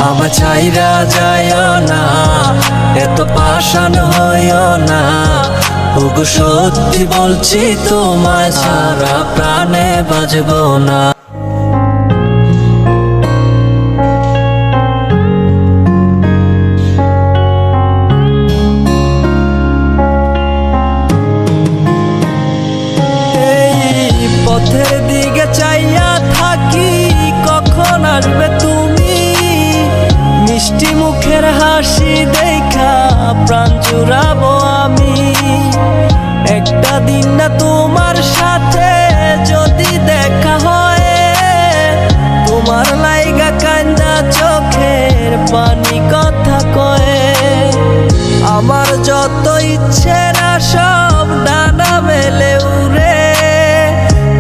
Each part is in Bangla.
আমার চাইরা যাইও না, এত পাষাণ হইও না। ওগো সত্যি বলছি তোমায় ছাড়া প্রাণে বাঁচবো না। পথের দিকে চাইয়া থাকি, কখন আসবে তুমি? মিষ্টি মুখের হাসি দেখা প্রাণ জুড়াবো আমি। একটা দিন না তোমার সাথে যদি দেখা হয়, তোমার লাইগা কান্দা চোখের পানি কথা কয়ে। আমার যত ইচ্ছে না সব ডানা মেলে উড়ে,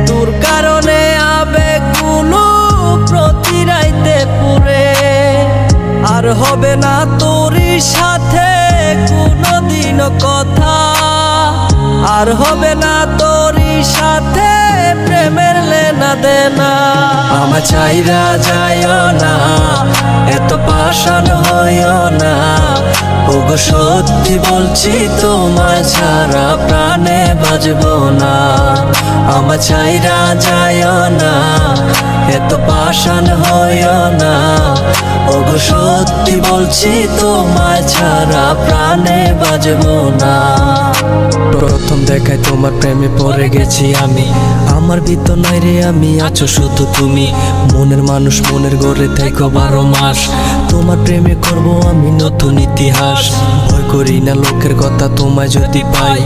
তোর কারণে আবেগগুলো প্রতি রাইতে পুরে। আর হবে না তোরই সাথে কোনোদিনও কথা, আর হবে না তোরই সাথে প্রেমের লেনা দেনা। আমার চাইরা যাইও না, এত পাষাণ হইও না। ওগো সত্যি বলছি তোমায় ছাড়া প্রাণে বাঁচবো না। আমার চাইরা যাইও না, এত পাষাণ হইও না। ওগো সত্যি বলছি তোমায় ছাড়া প্রাণে বাঁচবো না। প্রথম দেখায় তোমার প্রেমে পড়ে গেছি আমি, আমার ভিতর নাই রে আমি, আছো শুধু তুমি। মনের মানুষ মনের ঘরে থেকো 12 মাস, তোমার প্রেমে করবো আমি নতুন ইতিহাস। ভয় করি না লোকের কথা তোমায় যদি পাই,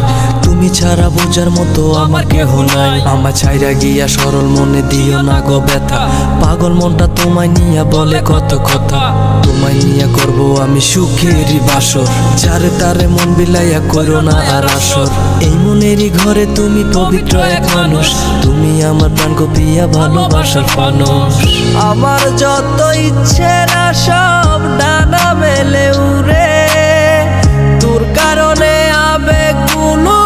তুমি ছাড়া বোঝার মতো আমার কেহ নাই। আমার ছাইরা গিয়া সরল মনে দিও না গো ব্যথা, পাগল মনটা তোমায় নিয়া বলে কত কথা। তোমায় নিয়া করবো আমি সুখেরই বাসর, যারে তারে মন বিলাইয়া করো না আর আসর। এই মনেরই ঘরে তুমি পবিত্র এক মানুষ, তুমি আমার প্রাণ কপিয়া ভালোবাসার মানুষ। আমার যত ইচ্ছে না সব ডানা মেলে উড়ে, তোর কারণে আবেগগুলো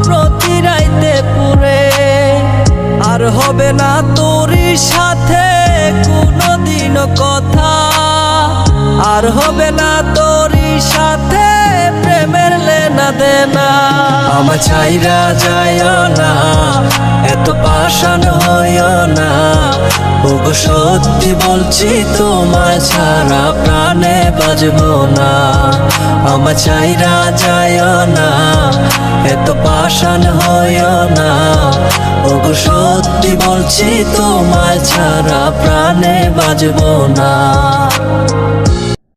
প্রতি রাইতে পুরে। আর হবে না তোরই সাথে কোনোদিনও কথা, আর হবে না তোরই সাথে প্রেমের লেনা দেনা। আমার চাইরা যাইও না, এত পাষাণ হইও না। ওগো সত্যি বলছি তোমায় ছাড়া প্রাণে বাঁচবো না। আমার চাইরা যাইও না, এত পাষাণ হইও না। ওগো সত্যি বলছি তোমায় ছাড়া প্রাণে বাঁচবো না।